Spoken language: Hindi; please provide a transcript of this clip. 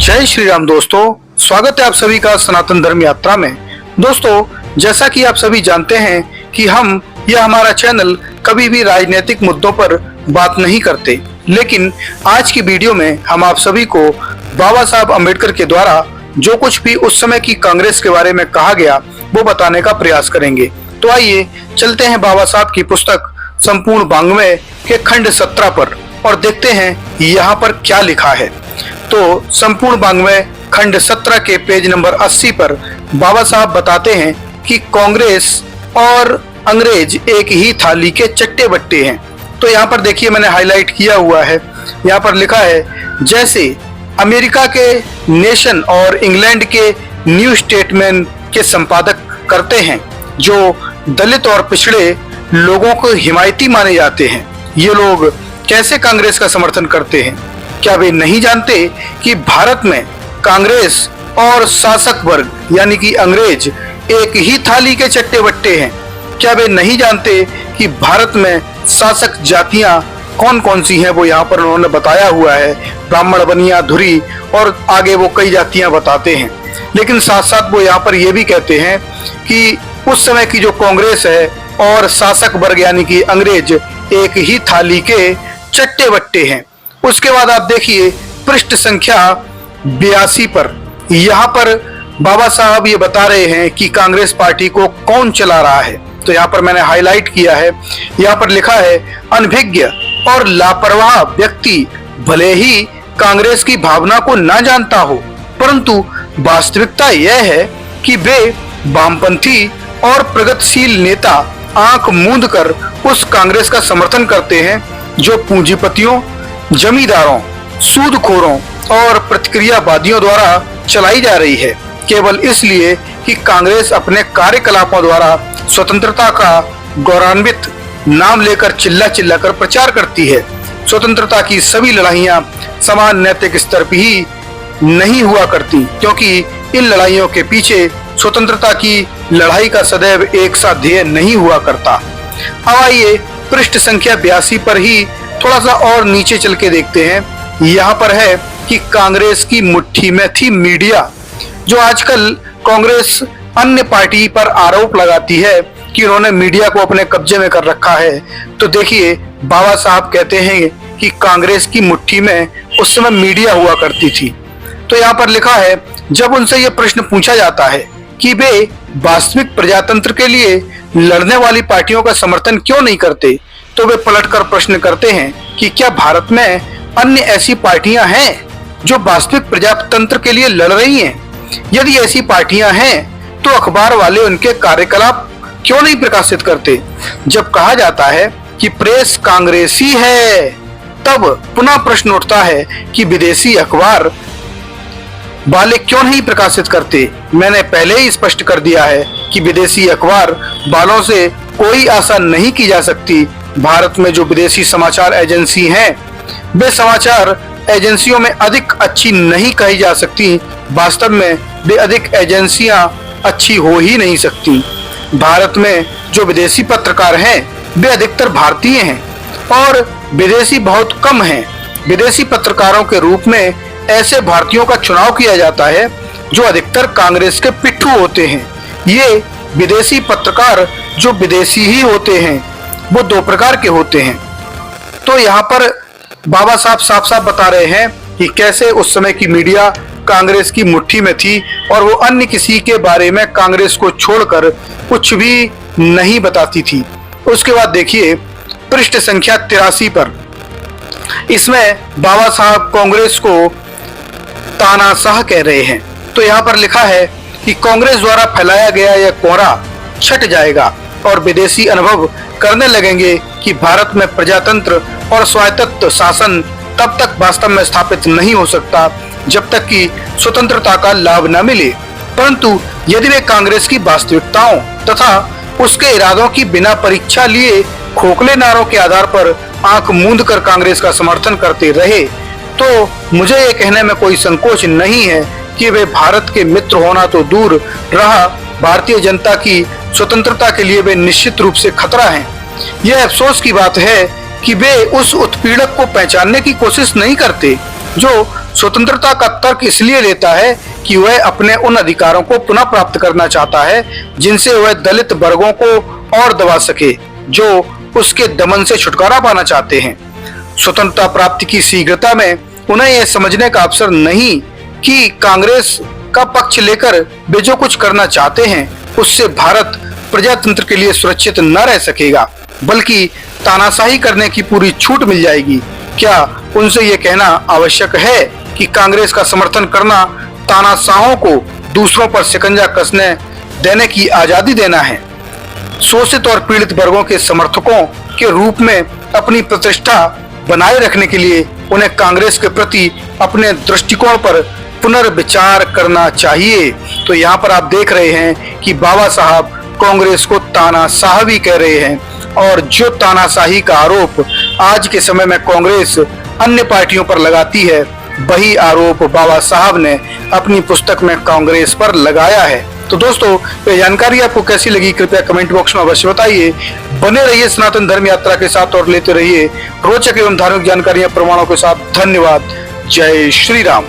जय श्री राम दोस्तों, स्वागत है आप सभी का सनातन धर्म यात्रा में। दोस्तों, जैसा कि आप सभी जानते हैं कि हम यह हमारा चैनल कभी भी राजनीतिक मुद्दों पर बात नहीं करते, लेकिन आज की वीडियो में हम आप सभी को बाबा साहब अम्बेडकर के द्वारा जो कुछ भी उस समय की कांग्रेस के बारे में कहा गया वो बताने का प्रयास करेंगे। तो आइए चलते हैं बाबा साहब की पुस्तक संपूर्ण वाङ्मय के खंड 17 पर और देखते हैं यहाँ पर क्या लिखा है। तो संपूर्ण वाङ्मय खंड 17 के पेज नंबर 80 पर बाबा साहब बताते हैं कि कांग्रेस और अंग्रेज एक ही थाली के चट्टे बट्टे हैं। तो यहाँ पर देखिए, मैंने हाईलाइट किया हुआ है, यहाँ पर लिखा है जैसे अमेरिका के नेशन और इंग्लैंड के न्यू स्टेटमैन के संपादक करते हैं, जो दलित और पिछड़े लोगों को हिमायती माने जाते हैं। ये लोग कैसे कांग्रेस का समर्थन करते हैं? क्या वे नहीं जानते कि भारत में कांग्रेस और शासक वर्ग यानी कि अंग्रेज एक ही थाली के चट्टे बट्टे हैं? क्या वे नहीं जानते कि भारत में शासक जातियां कौन कौन सी हैं? वो यहाँ पर उन्होंने बताया हुआ है, ब्राह्मण, बनिया, धुरी और आगे वो कई जातियां बताते हैं। लेकिन साथ साथ वो यहाँ पर ये भी कहते हैं कि उस समय की जो कांग्रेस है और शासक वर्ग यानी कि अंग्रेज एक ही थाली के चट्टे बट्टे हैं। उसके बाद आप देखिए पृष्ठ संख्या 82 पर, यहाँ पर बाबा साहब ये बता रहे हैं कि कांग्रेस पार्टी को कौन चला रहा है। तो यहाँ पर मैंने हाईलाइट किया है, यहाँ पर लिखा है अनभिज्ञ और लापरवाह व्यक्ति भले ही कांग्रेस की भावना को ना जानता हो, परंतु वास्तविकता यह है कि वे वामपंथी और प्रगतिशील नेता आंख मूंद कर उस कांग्रेस का समर्थन करते हैं जो पूंजीपतियों, जमींदारों, सूदखोरों और प्रतिक्रियावादियों द्वारा चलाई जा रही है, केवल इसलिए कि कांग्रेस अपने कार्यकलापों द्वारा स्वतंत्रता का गौरवान्वित नाम लेकर चिल्ला चिल्ला कर प्रचार करती है। स्वतंत्रता की सभी लड़ाइयां समान नैतिक स्तर पर ही नहीं हुआ करती, क्योंकि इन लड़ाइयों के पीछे स्वतंत्रता की लड़ाई का सदैव एक सा ध्येय नहीं हुआ करता। अब आइए पृष्ठ संख्या 82 पर ही थोड़ा सा और नीचे चल के देखते हैं। यहाँ पर है कि कांग्रेस की मुट्ठी में थी मीडिया। जो आजकल कांग्रेस अन्य पार्टी पर आरोप लगाती है कि उन्होंने मीडिया को अपने कब्जे में कर रखा है, तो देखिए बाबा साहब कहते हैं कि कांग्रेस की मुट्ठी में उस समय मीडिया हुआ करती थी। तो यहाँ पर लिखा है, जब उनसे यह प्रश्न पूछा जाता है कि वे वास्तविक प्रजातंत्र के लिए लड़ने वाली पार्टियों का समर्थन क्यों नहीं करते, तो वे पलटकर प्रश्न करते हैं कि क्या भारत में अन्य ऐसी पार्टियां हैं जो वास्तविक प्रजातंत्र के लिए लड़ रही हैं? यदि ऐसी पार्टियां हैं तो अखबार वाले उनके कार्यकलाप क्यों नहीं प्रकाशित करते? जब कहा जाता है कि प्रेस कांग्रेसी है, तब पुनः प्रश्न उठता है कि विदेशी अखबार वाले क्यों नहीं प्रकाशित करते? मैंने पहले ही स्पष्ट कर दिया है कि विदेशी अखबार वालों से कोई आशा नहीं की जा सकती। भारत में जो विदेशी समाचार एजेंसी हैं, वे समाचार एजेंसियों में अधिक अच्छी नहीं कही जा सकती। वास्तव में वे अधिक एजेंसियां अच्छी हो ही नहीं सकती। भारत में जो विदेशी पत्रकार हैं वे अधिकतर भारतीय हैं और विदेशी बहुत कम हैं। विदेशी पत्रकारों के रूप में ऐसे भारतीयों का चुनाव किया जाता है जो अधिकतर कांग्रेस के पिट्ठू होते हैं। ये विदेशी पत्रकार जो विदेशी ही होते हैं वो दो प्रकार के होते हैं। तो यहाँ पर बाबा साहब साफ साफ बता रहे हैं कि कैसे उस समय की मीडिया कांग्रेस की मुट्ठी में थी और वो अन्य किसी के बारे में कांग्रेस को छोड़कर कुछ भी नहीं बताती थी। उसके बाद देखिए पृष्ठ संख्या 83 पर, इसमें बाबा साहब कांग्रेस को तानाशाह कह रहे हैं। तो यहाँ पर लिखा है कि कांग्रेस द्वारा फैलाया गया यह कोहरा छट जाएगा और विदेशी अनुभव करने लगेंगे कि भारत में प्रजातंत्र और स्वायत्त शासन तब तक वास्तव में स्थापित नहीं हो सकता जब तक कि स्वतंत्रता का लाभ न मिले। परंतु यदि वे कांग्रेस की वास्तविकताओं तथा उसके इरादों की बिना परीक्षा लिए खोखले नारों के आधार पर आंख मूंद कर कांग्रेस का समर्थन करते रहे, तो मुझे ये कहने में कोई संकोच नहीं है कि वे भारत के मित्र होना तो दूर रहा, भारतीय जनता की स्वतंत्रता के लिए वे निश्चित रूप से खतरा हैं। यह अफसोस की बात है कि वे उस उत्पीड़क को पहचानने की कोशिश नहीं करते जो स्वतंत्रता का तर्क इसलिए लेता है कि वह अपने उन अधिकारों को पुनः प्राप्त करना चाहता है जिनसे वह दलित वर्गों को और दबा सके, जो उसके दमन से छुटकारा पाना चाहते हैं। स्वतंत्रता प्राप्ति की शीघ्रता में उन्हें यह समझने का अवसर नहीं कि कांग्रेस का पक्ष लेकर वे जो कुछ करना चाहते हैं उससे भारत प्रजातंत्र के लिए सुरक्षित न रह सकेगा, बल्कि तानाशाही करने की पूरी छूट मिल जाएगी। क्या उनसे ये कहना आवश्यक है कि कांग्रेस का समर्थन करना तानाशाहों को दूसरों पर शिकंजा कसने देने की आजादी देना है? शोषित और पीड़ित वर्गों के समर्थकों के रूप में अपनी प्रतिष्ठा बनाए रखने के लिए उन्हें कांग्रेस के प्रति अपने दृष्टिकोण पर पुनर्विचार करना चाहिए। तो यहाँ पर आप देख रहे हैं कि बाबा साहब कांग्रेस को तानाशाह भी कह रहे हैं, और जो तानाशाही का आरोप आज के समय में कांग्रेस अन्य पार्टियों पर लगाती है, वही आरोप बाबा साहब ने अपनी पुस्तक में कांग्रेस पर लगाया है। तो दोस्तों, ये जानकारी आपको कैसी लगी कृपया कमेंट बॉक्स में अवश्य बताइए। बने रहिए सनातन धर्म यात्रा के साथ और लेते रहिए रोचक एवं धार्मिक जानकारियां प्रमाणों के साथ। धन्यवाद। जय श्री राम।